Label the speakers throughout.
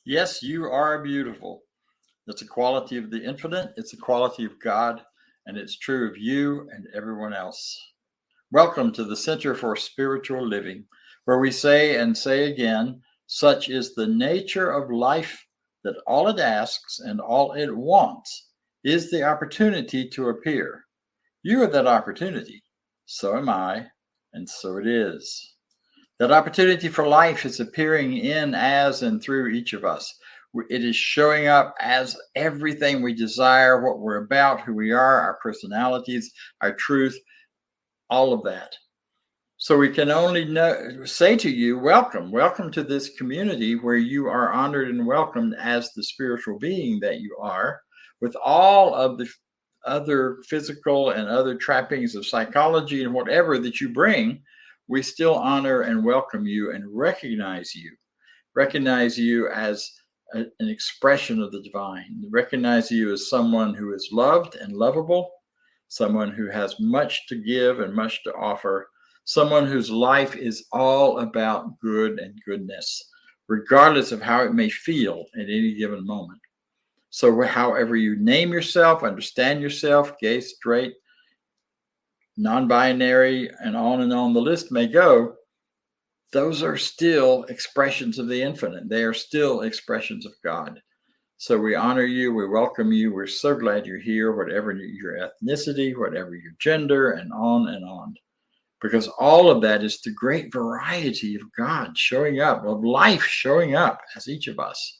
Speaker 1: Yes, you are beautiful. It's a quality of the infinite, it's a quality of God, and it's true of you and everyone else. Welcome to the Center for Spiritual Living, where we say and say again, such is the nature of life that all it asks and all it wants is the opportunity to appear. You are that opportunity. So am I, and so it is. That opportunity for life is appearing in, as, and through each of us. It is showing up as everything we desire, what we're about, who we are, our personalities, our truth, all of that. So we can only say to you, welcome, welcome to this community where you are honored and welcomed as the spiritual being that you are, with all of the other physical and other trappings of psychology and whatever that you bring. We still honor and welcome you and recognize you as an expression of the divine, recognize you as someone who is loved and lovable, someone who has much to give and much to offer, someone whose life is all about good and goodness, regardless of how it may feel at any given moment. So, however you name yourself, understand yourself, gay, straight, non binary, and on the list may go, those are still expressions of the infinite. They are still expressions of God. So we honor you, we welcome you, we're so glad you're here, whatever your ethnicity, whatever your gender, and on. Because all of that is the great variety of God showing up, of life showing up as each of us.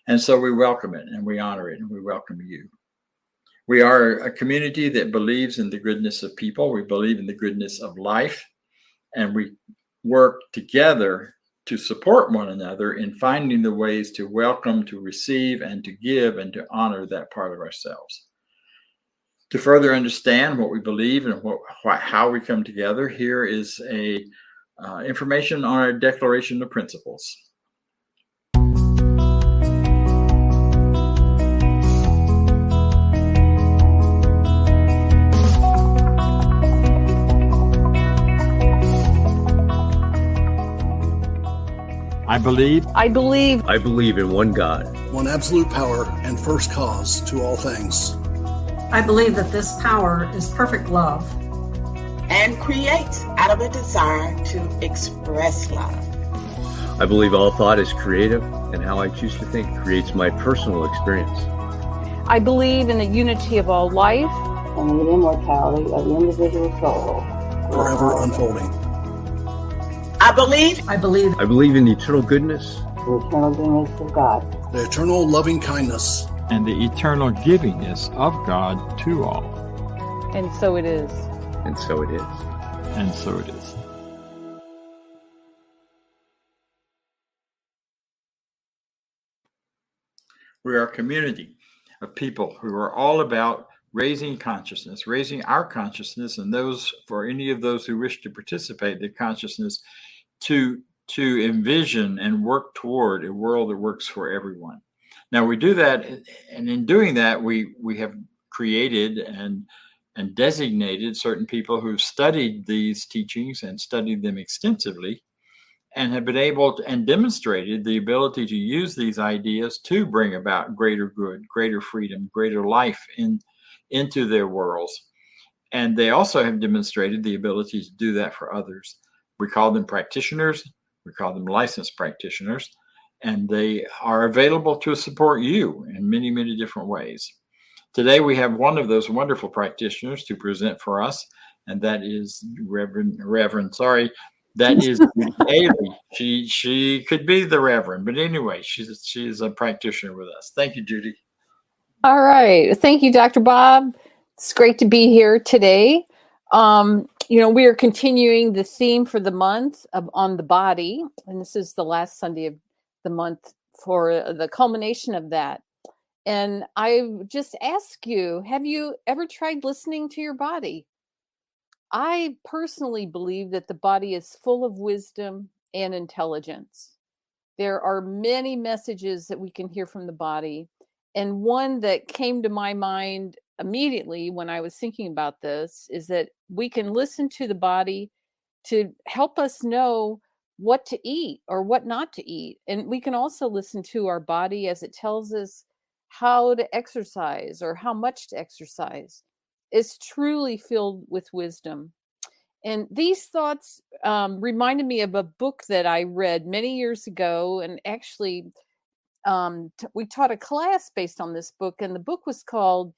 Speaker 1: And so we welcome it and we honor it and we welcome you. We are a community that believes in the goodness of people. We believe in the goodness of life. And we work together to support one another in finding the ways to welcome, to receive, and to give, and to honor that part of ourselves. To further understand what we believe and how we come together, here is information on our Declaration of Principles. I believe
Speaker 2: in one God,
Speaker 3: one absolute power and first cause to all things.
Speaker 4: I believe that this power is perfect love
Speaker 5: and creates out of a desire to express love.
Speaker 2: I believe all thought is creative, and how I choose to think creates my personal experience.
Speaker 6: I believe in the unity of all life
Speaker 7: and the immortality of the individual soul,
Speaker 3: forever unfolding.
Speaker 5: I believe
Speaker 2: in the eternal goodness,
Speaker 7: the eternal goodness of God,
Speaker 3: the eternal loving kindness,
Speaker 1: and the eternal givingness of God to all.
Speaker 6: And so it is.
Speaker 2: And so it is.
Speaker 1: And so it is. We are a community of people who are all about raising consciousness, raising our consciousness, and those, for any of those who wish to participate, their consciousness to envision and work toward a world that works for everyone. Now we do that, and in doing that, we have created and designated certain people who've studied these teachings and studied them extensively, and have been able to, and demonstrated the ability to use these ideas to bring about greater good, greater freedom, greater life into their worlds. And they also have demonstrated the ability to do that for others. We call them practitioners. We call them licensed practitioners. And they are available to support you in many, many different ways. Today, we have one of those wonderful practitioners to present for us, and that is that is Judy. She could be the Reverend, but anyway, she's a practitioner with us. Thank you, Judy.
Speaker 6: All right. Thank you, Dr. Bob. It's great to be here today. We are continuing the theme for the month on the body, and this is the last Sunday of the month for the culmination of that. And I just ask you, have you ever tried listening to your body? I personally believe that the body is full of wisdom and intelligence. There are many messages that we can hear from the body. And one that came to my mind immediately when I was thinking about this is that we can listen to the body to help us know what to eat or what not to eat. And we can also listen to our body as it tells us how to exercise or how much to exercise. It's truly filled with wisdom. And these thoughts reminded me of a book that I read many years ago. And actually, we taught a class based on this book. And the book was called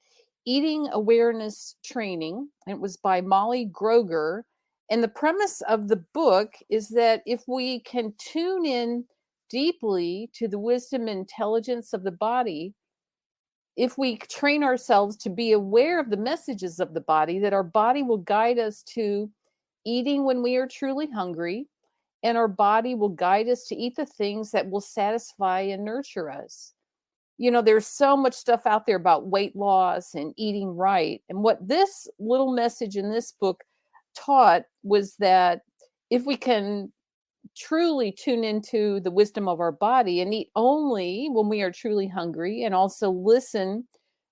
Speaker 6: Eating Awareness Training. And it was by Molly Groger. And the premise of the book is that if we can tune in deeply to the wisdom and intelligence of the body, if we train ourselves to be aware of the messages of the body, that our body will guide us to eating when we are truly hungry, and our body will guide us to eat the things that will satisfy and nurture us. You know, there's so much stuff out there about weight loss and eating right. And what this little message in this book taught was that if we can truly tune into the wisdom of our body and eat only when we are truly hungry, and also listen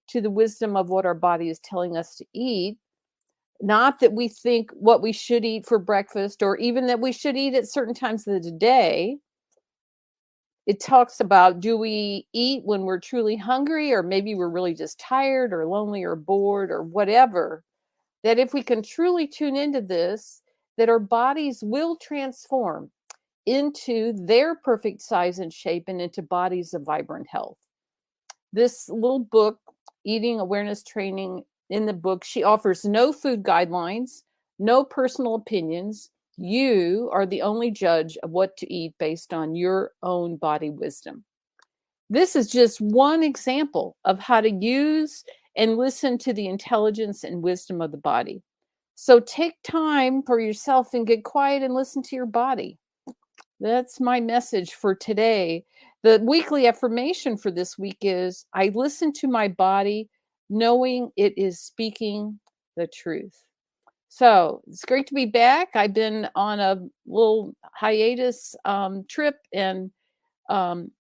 Speaker 6: to the wisdom of what our body is telling us to eat, not that we think what we should eat for breakfast or even that we should eat at certain times of the day. It talks about, do we eat when we're truly hungry, or maybe we're really just tired or lonely or bored or whatever. That if we can truly tune into this, that our bodies will transform into their perfect size and shape and into bodies of vibrant health. This little book, Eating Awareness Training, in the book, she offers no food guidelines, no personal opinions. You are the only judge of what to eat based on your own body wisdom. This is just one example of how to use and listen to the intelligence and wisdom of the body. So take time for yourself and get quiet and listen to your body. That's my message for today. The weekly affirmation for this week is, I listen to my body knowing it is speaking the truth. So it's great to be back. I've been on a little hiatus trip, and it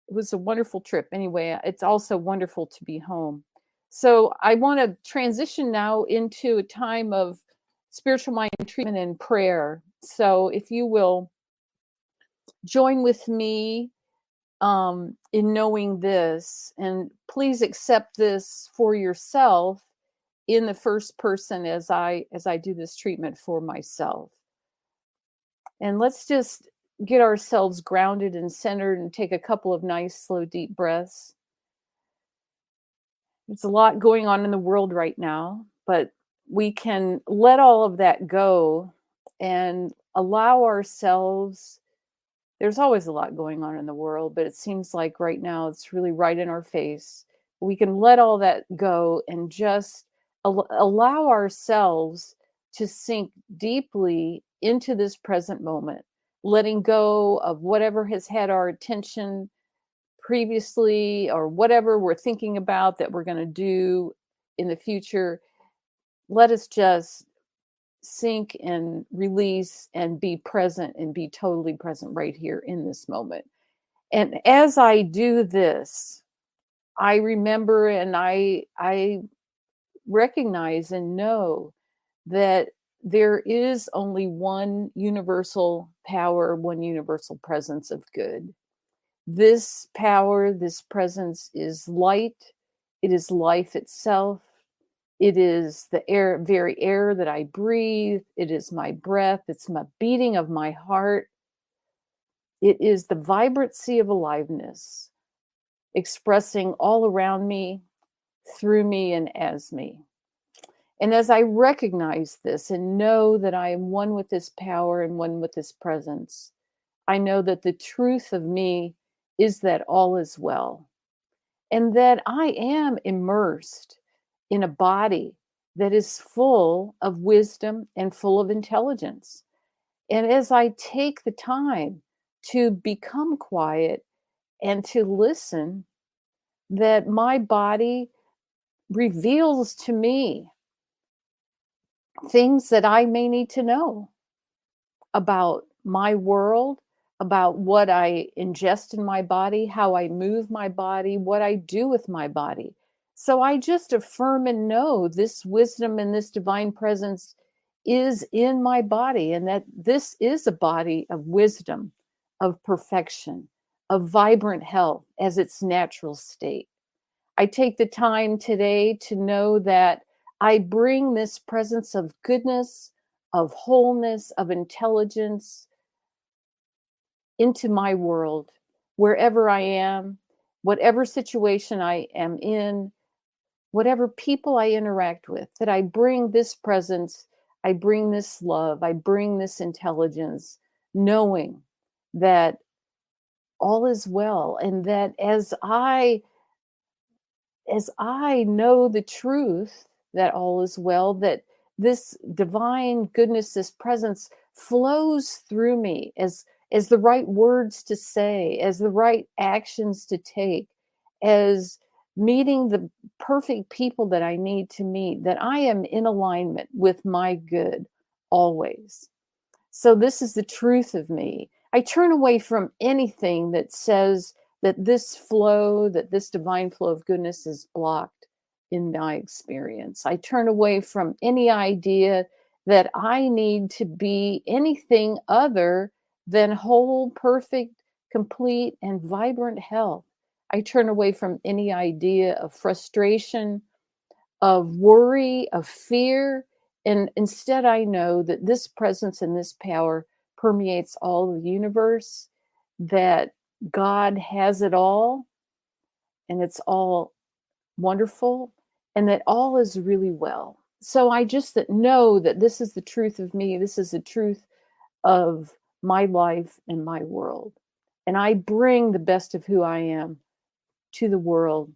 Speaker 6: was a wonderful trip. Anyway, it's also wonderful to be home. So I want to transition now into a time of spiritual mind treatment and prayer. So if you will join with me in knowing this, and please accept this for yourself in the first person as I do this treatment for myself. And let's just get ourselves grounded and centered and take a couple of nice, slow, deep breaths. There's a lot going on in the world right now, but we can let all of that go and allow ourselves. There's always a lot going on in the world, but it seems like right now it's really right in our face. We can let all that go and just allow ourselves to sink deeply into this present moment, letting go of whatever has had our attention previously or whatever we're thinking about that we're going to do in the future. Let us just sink and release and be present and be totally present right here in this moment. And as I do this, I remember and I recognize and know that there is only one universal power, one universal presence of good. This power, this presence is light. It is life itself. It is the air, very air that I breathe. It is my breath. It's my beating of my heart. It is the vibrancy of aliveness expressing all around me, through me, and as me. And as I recognize this and know that I am one with this power and one with this presence, I know that the truth of me is that all is well, and that I am immersed in a body that is full of wisdom and full of intelligence. And as I take the time to become quiet and to listen, that my body reveals to me things that I may need to know about my world, about what I ingest in my body, how I move my body, what I do with my body. So I just affirm and know this wisdom and this divine presence is in my body, and that this is a body of wisdom, of perfection, of vibrant health as its natural state. I take the time today to know that I bring this presence of goodness, of wholeness, of intelligence into my world, wherever I am, whatever situation I am in, whatever people I interact with, that I bring this presence, I bring this love, I bring this intelligence, knowing that all is well, and that as I know the truth that all is well, that this divine goodness, this presence flows through me as the right words to say, as the right actions to take, as meeting the perfect people that I need to meet, that I am in alignment with my good always. So this is the truth of me. I turn away from anything that says that this flow, that this divine flow of goodness is blocked in my experience. I turn away from any idea that I need to be anything other than whole, perfect, complete, and vibrant health. I turn away from any idea of frustration, of worry, of fear. And instead, I know that this presence and this power permeates all of the universe, that God has it all, and it's all wonderful, and that all is really well. So I just know that this is the truth of me. This is the truth of my life and my world. And I bring the best of who I am to the world.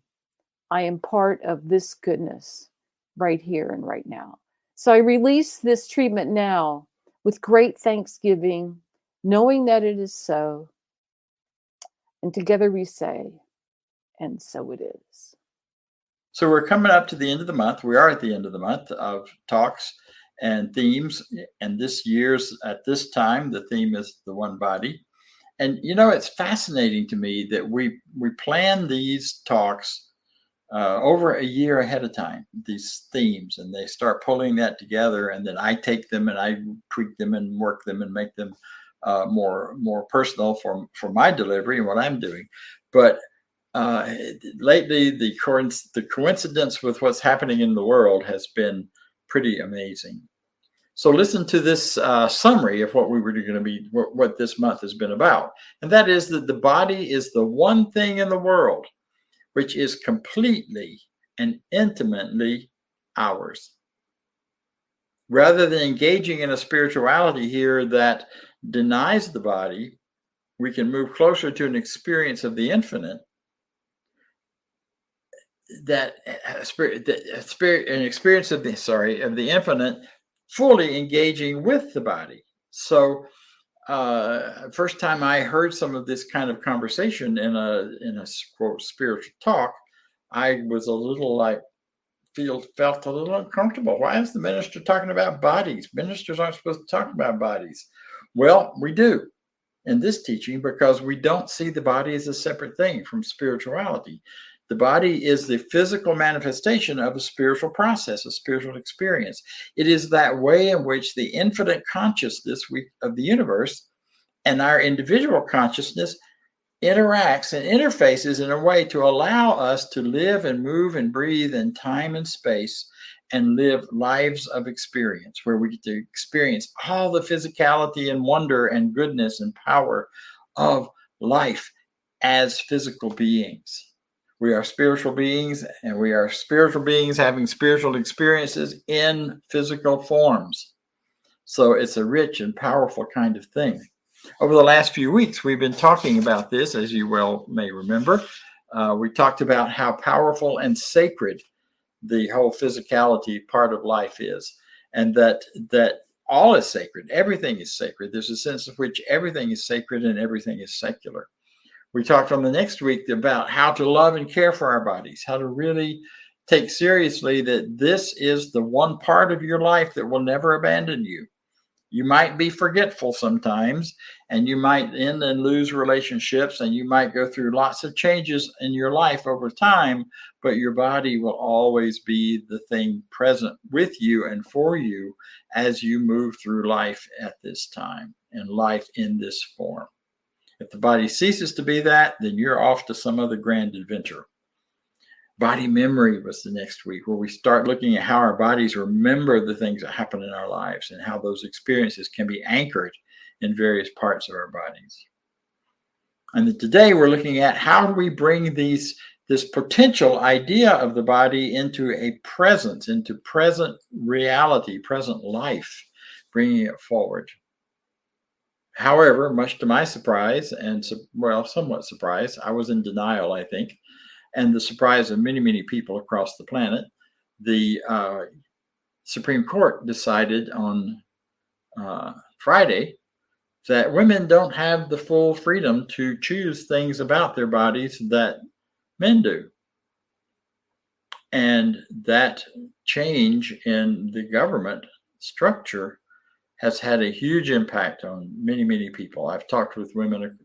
Speaker 6: I am part of this goodness right here and right now. So I release this treatment now with great thanksgiving, knowing that it is so. And together we say, and so it is.
Speaker 1: So we're coming up to the end of the month. We are at the end of the month of talks and themes. And this year's, at this time, the theme is the one body. And, you know, it's fascinating to me that we plan these talks over a year ahead of time, these themes, and they start pulling that together. And then I take them and I tweak them and work them and make them more personal for my delivery and what I'm doing. But lately, the coincidence with what's happening in the world has been pretty amazing. So listen to this summary of what we were going to be, what this month has been about. And that is that the body is the one thing in the world which is completely and intimately ours. Rather than engaging in a spirituality here that denies the body, we can move closer to an experience of the infinite, an experience of the infinite, fully engaging with the body. So first time I heard some of this kind of conversation in a quote spiritual talk, I was a little felt a little uncomfortable. Why is the minister talking about bodies? Ministers aren't supposed to talk about bodies. Well, we do in this teaching, because we don't see the body as a separate thing from spirituality. The body is the physical manifestation of a spiritual process, a spiritual experience. It is that way in which the infinite consciousness of the universe and our individual consciousness interacts and interfaces in a way to allow us to live and move and breathe in time and space and live lives of experience, where we get to experience all the physicality and wonder and goodness and power of life as physical beings. We are spiritual beings, and we are spiritual beings having spiritual experiences in physical forms. So it's a rich and powerful kind of thing. Over the last few weeks, we've been talking about this, as you well may remember. We talked about how powerful and sacred the whole physicality part of life is, and that all is sacred. Everything is sacred. There's a sense of which everything is sacred and everything is secular. We talked on the next week about how to love and care for our bodies, how to really take seriously that this is the one part of your life that will never abandon you. You might be forgetful sometimes, and you might end and lose relationships, and you might go through lots of changes in your life over time, but your body will always be the thing present with you and for you as you move through life at this time and life in this form. If the body ceases to be that, then you're off to some other grand adventure. Body memory was the next week, where we start looking at how our bodies remember the things that happen in our lives and how those experiences can be anchored in various parts of our bodies. And today we're looking at how do we bring this potential idea of the body into a presence, into present reality, present life, bringing it forward. However, much to my surprise, and somewhat surprise, I was in denial, I think, and the surprise of many, many people across the planet, the Supreme Court decided on Friday that women don't have the full freedom to choose things about their bodies that men do. And that change in the government structure has had a huge impact on many, many people. I've talked with women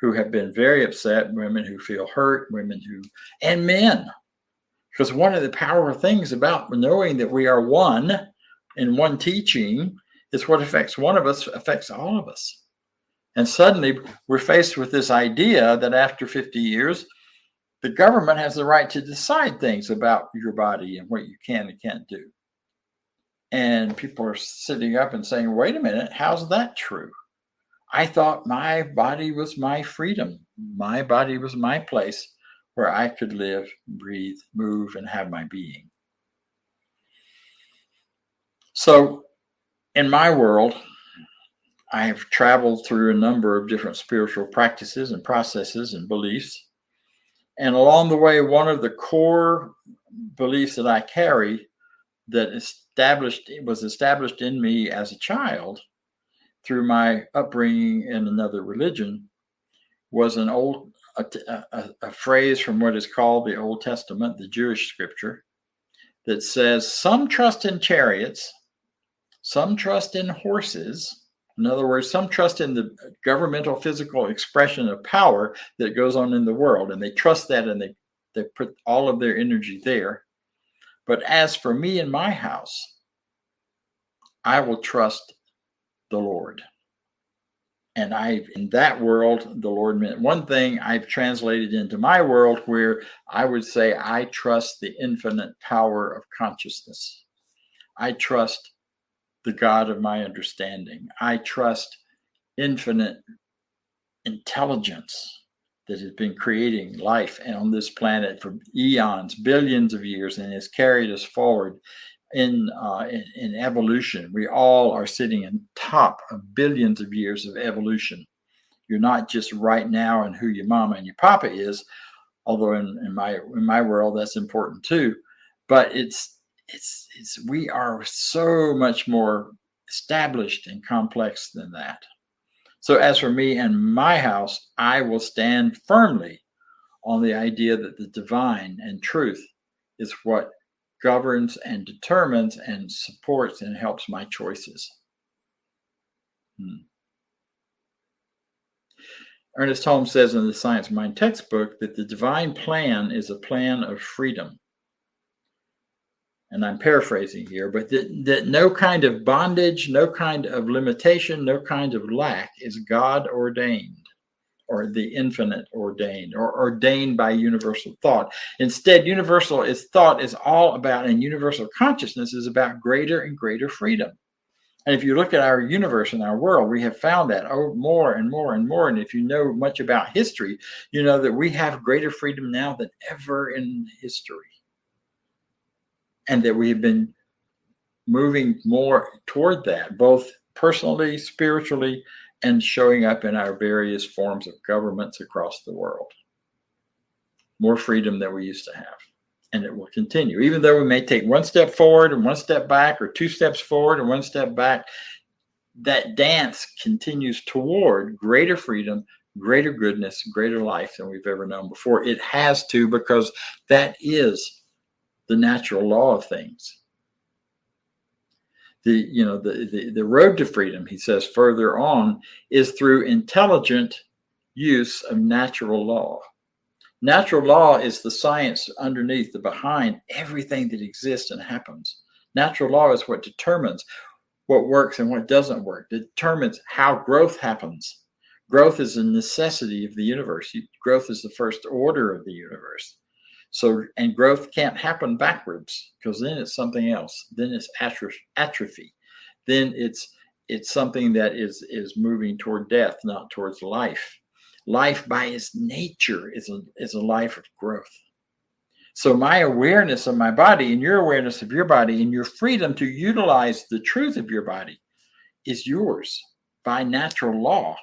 Speaker 1: who have been very upset, women who feel hurt, and men. Because one of the powerful things about knowing that we are one in one teaching is what affects one of us affects all of us. And suddenly we're faced with this idea that after 50 years, the government has the right to decide things about your body and what you can and can't do. And people are sitting up and saying, wait a minute, how's that true? I thought my body was my freedom. My body was my place where I could live, breathe, move, and have my being. So in my world, I have traveled through a number of different spiritual practices and processes and beliefs. And along the way, one of the core beliefs that I carry that was established in me as a child through my upbringing in another religion was a phrase from what is called the Old Testament, the Jewish scripture, that says, some trust in chariots, some trust in horses. In other words, some trust in the governmental physical expression of power that goes on in the world, and they trust that, and they put all of their energy there. But as for me and my house, I will trust the Lord. And in that world, the Lord meant one thing. I've translated into my world where I would say I trust the infinite power of consciousness. I trust the God of my understanding. I trust infinite intelligence that has been creating life on this planet for eons, billions of years, and has carried us forward in evolution. We all are sitting on top of billions of years of evolution. You're not just right now and who your mama and your papa is, although in my world that's important too. But we are so much more established and complex than that. So as for me and my house, I will stand firmly on the idea that the divine and truth is what governs and determines and supports and helps my choices. Ernest Holmes says in the Science of Mind textbook that the divine plan is a plan of freedom. And I'm paraphrasing here, but that no kind of bondage, no kind of limitation, no kind of lack is God ordained, or the infinite ordained, or ordained by universal thought. Instead, universal thought is all about, and universal consciousness is about greater and greater freedom. And if you look at our universe and our world, we have found that more and more and more. And if you know much about history, you know that we have greater freedom now than ever in history. And that we have been moving more toward that, both personally, spiritually, and showing up in our various forms of governments across the world. More freedom than we used to have. And it will continue. Even though we may take one step forward and one step back, or two steps forward and one step back, that dance continues toward greater freedom, greater goodness, greater life than we've ever known before. It has to, because that is the natural law of things. The road to freedom, he says further on, is through intelligent use of natural law. Natural law is the science underneath, the behind everything that exists and happens. Natural law is what determines what works and what doesn't work. It determines how growth happens. Growth is a necessity of the universe. Growth is the first order of the universe. And growth can't happen backwards, because then it's something else. Then it's atrophy. Then it's something that is moving toward death, not towards life. Life by its nature is a life of growth. So my awareness of my body and your awareness of your body and your freedom to utilize the truth of your body is yours by natural law,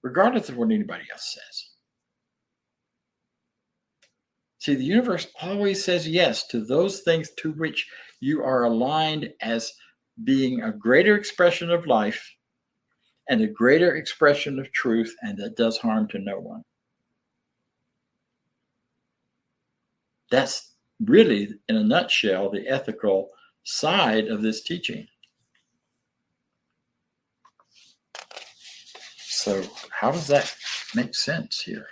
Speaker 1: regardless of what anybody else says. See, the universe always says yes to those things to which you are aligned as being a greater expression of life and a greater expression of truth, and that does harm to no one. That's really, in a nutshell, the ethical side of this teaching. So how does that make sense here?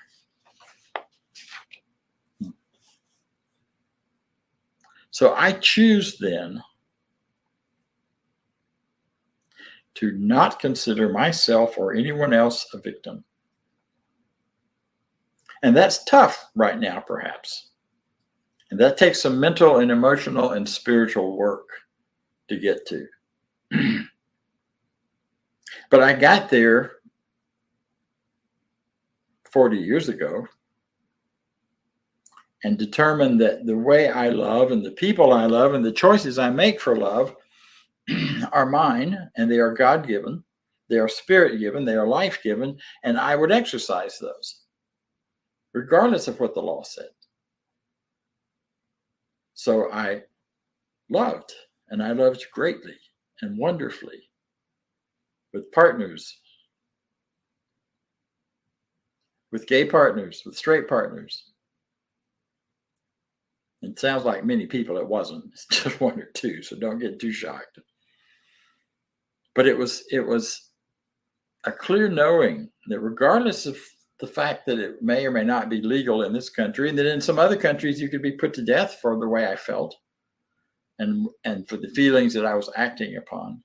Speaker 1: So I choose then to not consider myself or anyone else a victim. And that's tough right now, perhaps. And that takes some mental and emotional and spiritual work to get to. But I got there 40 years ago and determined that the way I love and the people I love and the choices I make for love are mine, and they are God-given, they are spirit-given, they are life-given, and I would exercise those, regardless of what the law said. So I loved, and I loved greatly and wonderfully with partners, with gay partners, with straight partners. It sounds like many people. It wasn't. It's just one or two, so don't get too shocked. But it was a clear knowing that regardless of the fact that it may or may not be legal in this country, and that in some other countries you could be put to death for the way I felt and for the feelings that I was acting upon,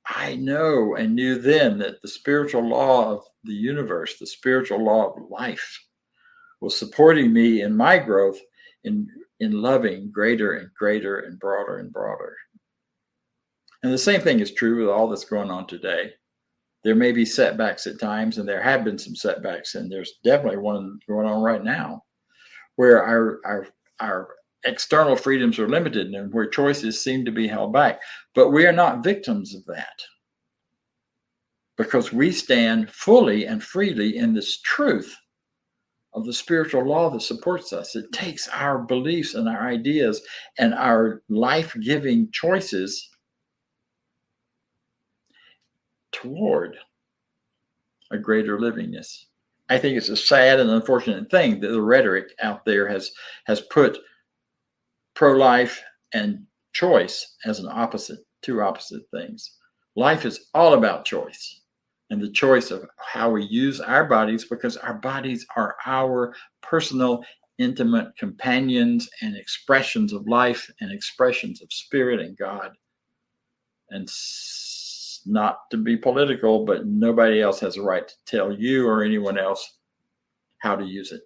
Speaker 1: I know and knew then that the spiritual law of the universe, the spiritual law of life, was supporting me in my growth in loving greater and greater and broader and broader. And the same thing is true with all that's going on today. There may be setbacks at times, and there have been some setbacks, and there's definitely one going on right now where our external freedoms are limited and where choices seem to be held back. But we are not victims of that, because we stand fully and freely in this truth of the spiritual law that supports us. It takes our beliefs and our ideas and our life-giving choices toward a greater livingness. I think it's a sad and unfortunate thing that the rhetoric out there has put pro-life and choice as two opposite things. Life is all about choice, and the choice of how we use our bodies, because our bodies are our personal, intimate companions and expressions of life and expressions of spirit and God. And not to be political, but nobody else has a right to tell you or anyone else how to use it.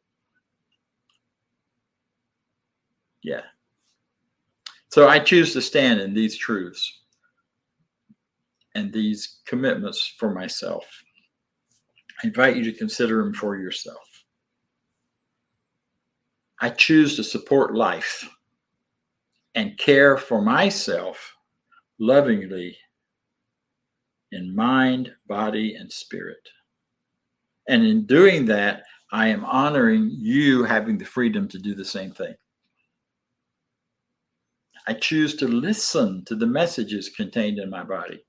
Speaker 1: Yeah. So I choose to stand in these truths and these commitments for myself. I invite you to consider them for yourself. I choose to support life and care for myself lovingly in mind, body, and spirit. And in doing that, I am honoring you having the freedom to do the same thing. I choose to listen to the messages contained in my body.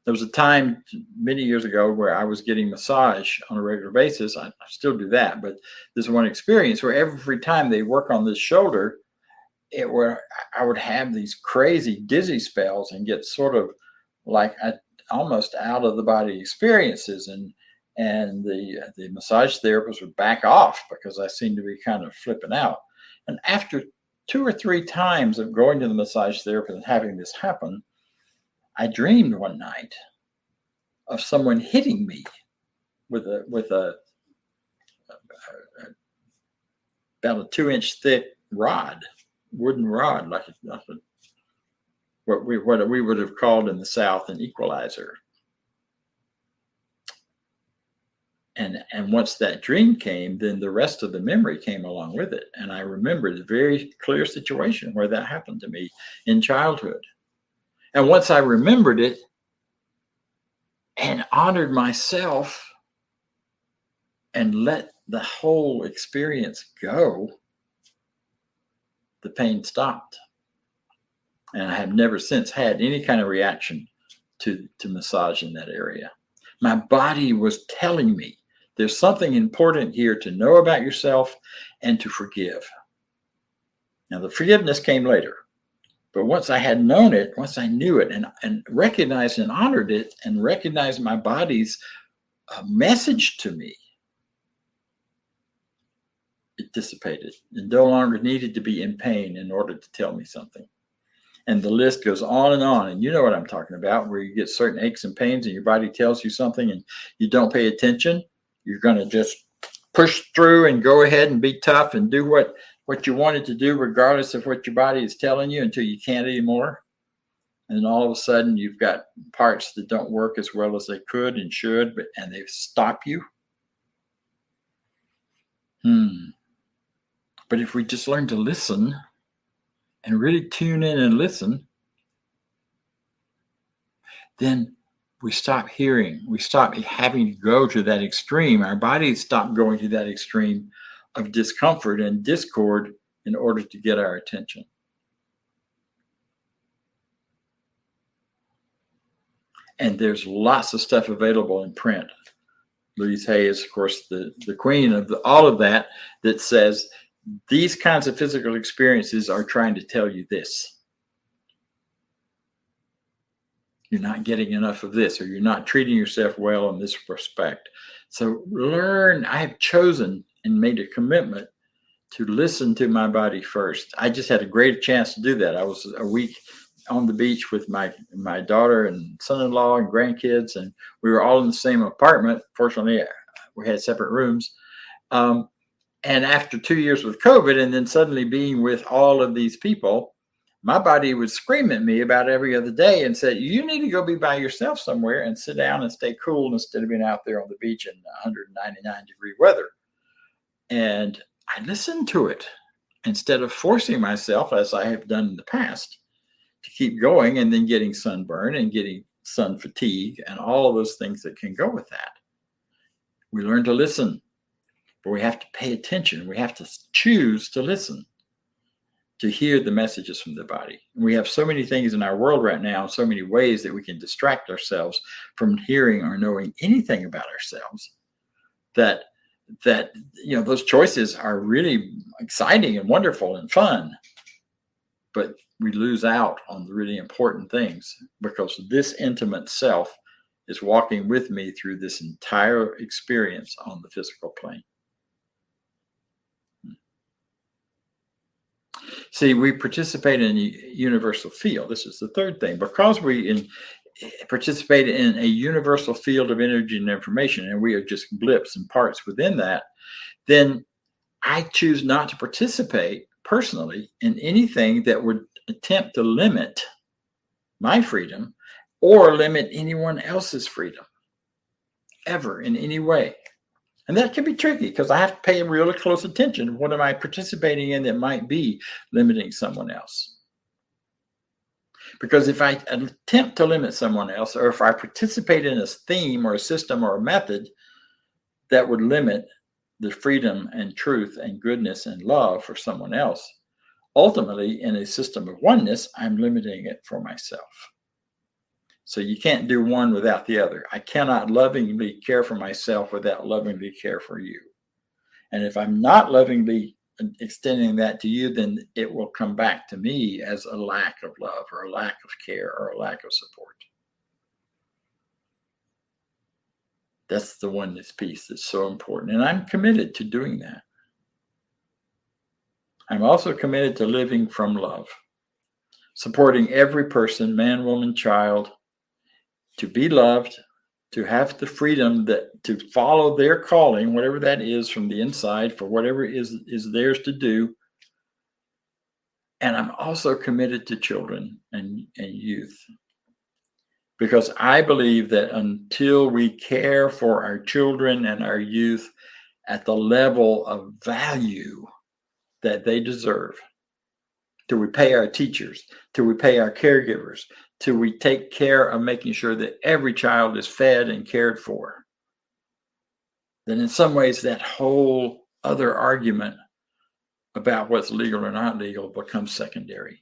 Speaker 1: There was a time many years ago where I was getting massage on a regular basis. I still do that, but there's one experience where every time they work on this shoulder, I would have these crazy dizzy spells and get sort of like almost out of the body experiences, and the massage therapist would back off because I seemed to be kind of flipping out. And after 2 or 3 times of going to the massage therapist and having this happen, I dreamed one night of someone hitting me with a about a 2-inch thick rod, wooden rod, like what we would have called in the South an equalizer. And once that dream came, then the rest of the memory came along with it. And I remembered a very clear situation where that happened to me in childhood. And once I remembered it and honored myself and let the whole experience go, the pain stopped. And I have never since had any kind of reaction to massage in that area. My body was telling me there's something important here to know about yourself and to forgive. Now, the forgiveness came later. But once I had known it, once I knew it and recognized and honored it and recognized my body's message to me, it dissipated. It no longer needed to be in pain in order to tell me something. And the list goes on. And you know what I'm talking about, where you get certain aches and pains and your body tells you something and you don't pay attention. You're going to just push through and go ahead and be tough and do what you wanted to do, regardless of what your body is telling you, until you can't anymore. And then all of a sudden you've got parts that don't work as well as they could and should, and they stop you. But if we just learn to listen and really tune in and listen, then we stop hearing. We stop having to go to that extreme. Our bodies stop going to that extreme of discomfort and discord in order to get our attention. And there's lots of stuff available in print. Louise Hay is, of course, the queen of all of that says these kinds of physical experiences are trying to tell you this. You're not getting enough of this, or you're not treating yourself well in this respect. So learn. I have chosen and made a commitment to listen to my body first. I just had a great chance to do that. I was a week on the beach with my daughter and son-in-law and grandkids, and we were all in the same apartment. Fortunately, we had separate rooms. And after 2 years with COVID, and then suddenly being with all of these people, my body would scream at me about every other day and said, you need to go be by yourself somewhere and sit down and stay cool instead of being out there on the beach in 199-degree weather. And I listened to it instead of forcing myself, as I have done in the past, to keep going and then getting sunburn and getting sun fatigue and all of those things that can go with that. We learn to listen, but we have to pay attention. We have to choose to listen, to hear the messages from the body. We have so many things in our world right now, so many ways that we can distract ourselves from hearing or knowing anything about ourselves, that those choices are really exciting and wonderful and fun, but we lose out on the really important things because this intimate self is walking with me through this entire experience on the physical plane. See, we participate in a universal field. This is the third thing. Because we participate in a universal field of energy and information, and we are just blips and parts within that, then I choose not to participate personally in anything that would attempt to limit my freedom or limit anyone else's freedom, ever, in any way. And that can be tricky because I have to pay really close attention. What am I participating in that might be limiting someone else? Because if I attempt to limit someone else, or if I participate in a theme or a system or a method that would limit the freedom and truth and goodness and love for someone else, ultimately in a system of oneness, I'm limiting it for myself. So you can't do one without the other. I cannot lovingly care for myself without lovingly care for you. And if I'm not lovingly extending that to you, then it will come back to me as a lack of love or a lack of care or a lack of support. That's the oneness piece that's so important. And I'm committed to doing that. I'm also committed to living from love, supporting every person, man, woman, child, to be loved, to have the freedom to follow their calling, whatever that is from the inside, for whatever is theirs to do. And I'm also committed to children and youth, because I believe that until we care for our children and our youth at the level of value that they deserve, till we pay our teachers, till we pay our caregivers, till we take care of making sure that every child is fed and cared for, then in some ways that whole other argument about what's legal or not legal becomes secondary,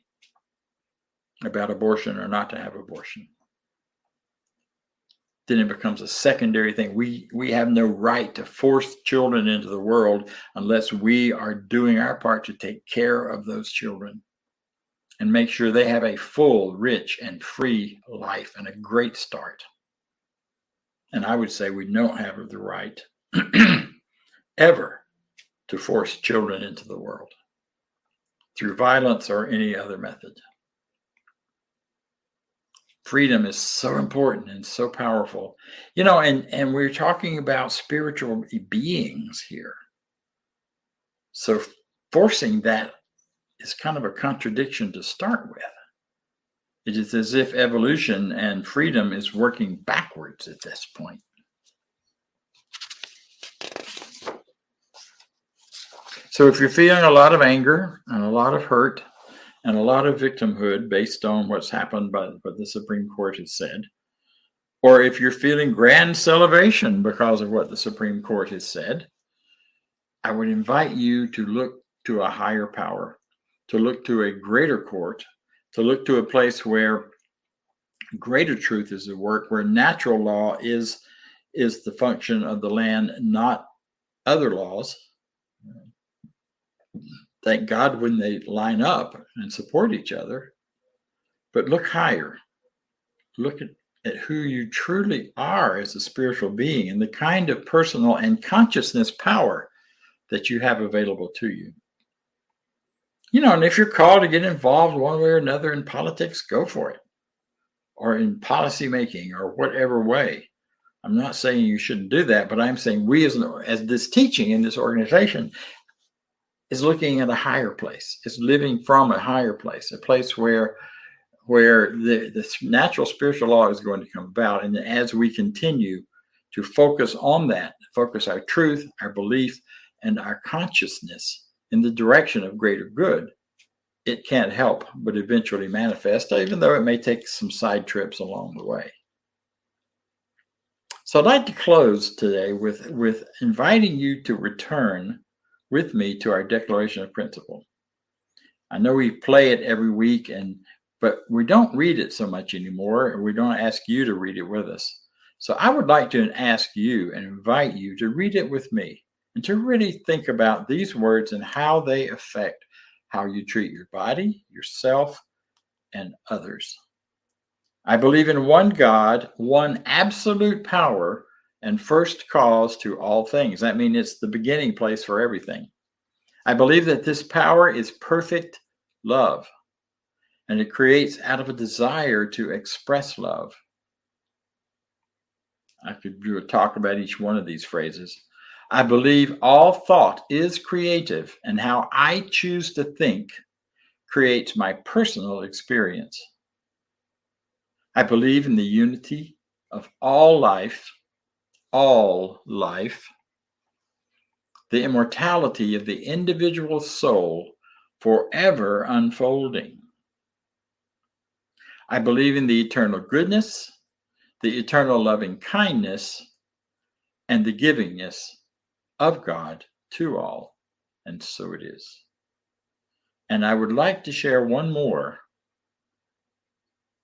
Speaker 1: about abortion or not to have abortion. Then it becomes a secondary thing. We have no right to force children into the world unless we are doing our part to take care of those children and make sure they have a full, rich, and free life and a great start. And I would say we don't have the right ever to force children into the world through violence or any other method. Freedom is so important and so powerful. And we're talking about spiritual beings here. So forcing that is kind of a contradiction to start with. It is as if evolution and freedom is working backwards at this point. So if you're feeling a lot of anger and a lot of hurt and a lot of victimhood based on what's happened by what the Supreme Court has said, or if you're feeling grand salivation because of what the Supreme Court has said, I would invite you to look to a higher power, to look to a greater court, to look to a place where greater truth is at work, where natural law is the function of the land, not other laws. Thank God when they line up and support each other. But look higher. Look at who you truly are as a spiritual being and the kind of personal and consciousness power that you have available to you. And if you're called to get involved one way or another in politics, go for it. Or in policy making or whatever way. I'm not saying you shouldn't do that, but I'm saying we as this teaching in this organization is looking at a higher place. It's living from a higher place, a place where the natural spiritual law is going to come about. And as we continue to focus on that, focus our truth, our belief, and our consciousness in the direction of greater good, it can't help but eventually manifest, even though it may take some side trips along the way. So I'd like to close today with inviting you to return with me to our Declaration of Principle. I know we play it every week, but we don't read it so much anymore, and we don't ask you to read it with us. So I would like to ask you and invite you to read it with me and to really think about these words and how they affect how you treat your body, yourself, and others. I believe in one God, one absolute power, and first cause to all things. That means it's the beginning place for everything. I believe that this power is perfect love, and it creates out of a desire to express love. I could do a talk about each one of these phrases. I believe all thought is creative, and how I choose to think creates my personal experience. I believe in the unity of all life, the immortality of the individual soul forever unfolding. I believe in the eternal goodness, the eternal loving kindness, and the givingness of God to all, and so it is. And I would like to share one more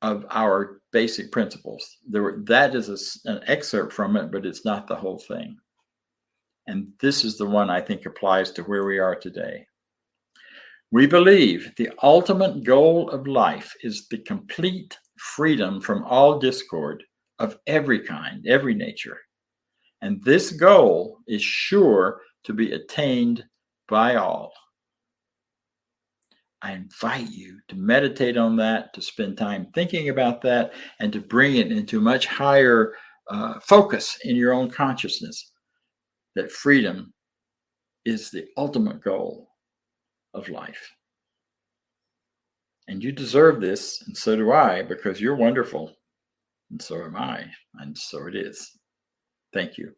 Speaker 1: of our basic principles. That is an excerpt from it, but it's not the whole thing. And this is the one I think applies to where we are today. We believe the ultimate goal of life is the complete freedom from all discord of every kind, every nature. And this goal is sure to be attained by all. I invite you to meditate on that, to spend time thinking about that, and to bring it into much higher focus in your own consciousness, that freedom is the ultimate goal of life. And you deserve this, and so do I, because you're wonderful, and so am I, and so it is. Thank you.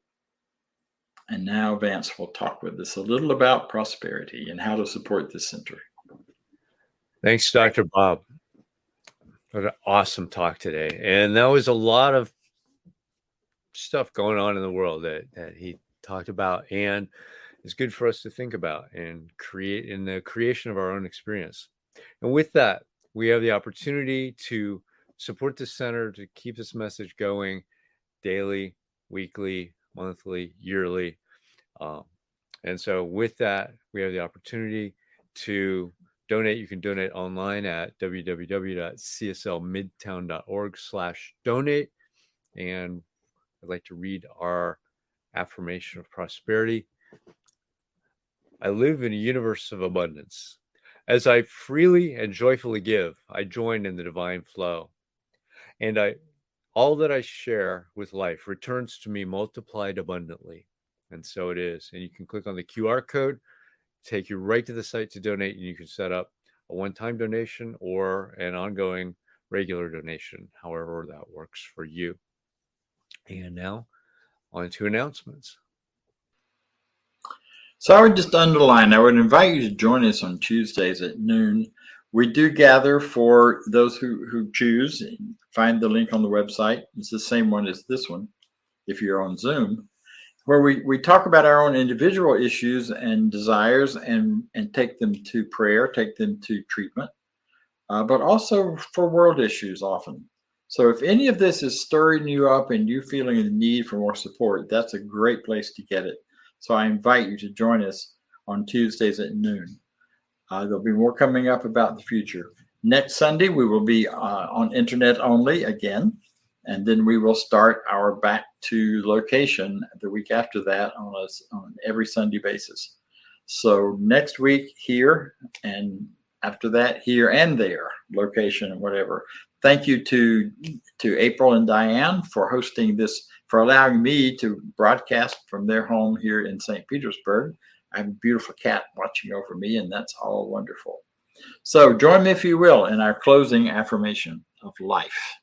Speaker 1: And now Vance will talk with us a little about prosperity and how to support this center.
Speaker 2: Thanks, Dr. Bob. What an awesome talk today. And that was a lot of stuff going on in the world that he talked about, and it's good for us to think about and create in the creation of our own experience. And with that, we have the opportunity to support the center, to keep this message going daily, weekly, monthly, yearly. And so with that, we have the opportunity to donate. You can donate online at www.cslmidtown.org/donate. And I'd like to read our affirmation of prosperity. I live in a universe of abundance. As I freely and joyfully give, I join in the divine flow. And all that I share with life returns to me multiplied abundantly. And so it is. And you can click on the QR code, take you right to the site to donate, and you can set up a one-time donation or an ongoing regular donation, however that works for you. And now on to announcements.
Speaker 1: So I would just underline, I would invite you to join us on Tuesdays at noon. We do gather for those who choose. Find the link on the website. It's the same one as this one if you're on Zoom, where we talk about our own individual issues and desires and take them to prayer, take them to treatment, but also for world issues often. So if any of this is stirring you up and you feeling the need for more support, that's a great place to get it. So I invite you to join us on Tuesdays at noon. There'll be more coming up about the future. Next Sunday, we will be on internet only again, and then we will start our back to location the week after that on every Sunday basis. So next week here, and after that here and there, location and whatever. Thank you to April and Diane for hosting this, for allowing me to broadcast from their home here in St. Petersburg. I have a beautiful cat watching over me, and that's all wonderful. So join me, if you will, in our closing affirmation of life.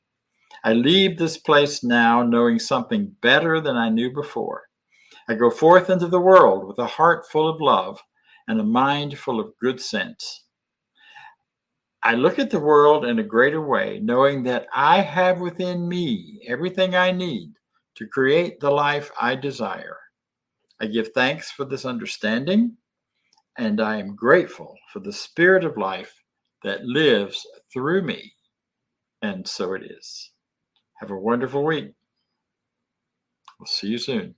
Speaker 1: I leave this place now knowing something better than I knew before. I go forth into the world with a heart full of love and a mind full of good sense. I look at the world in a greater way, knowing that I have within me everything I need to create the life I desire. I give thanks for this understanding, and I am grateful for the spirit of life that lives through me. And so it is. Have a wonderful week. We'll see you soon.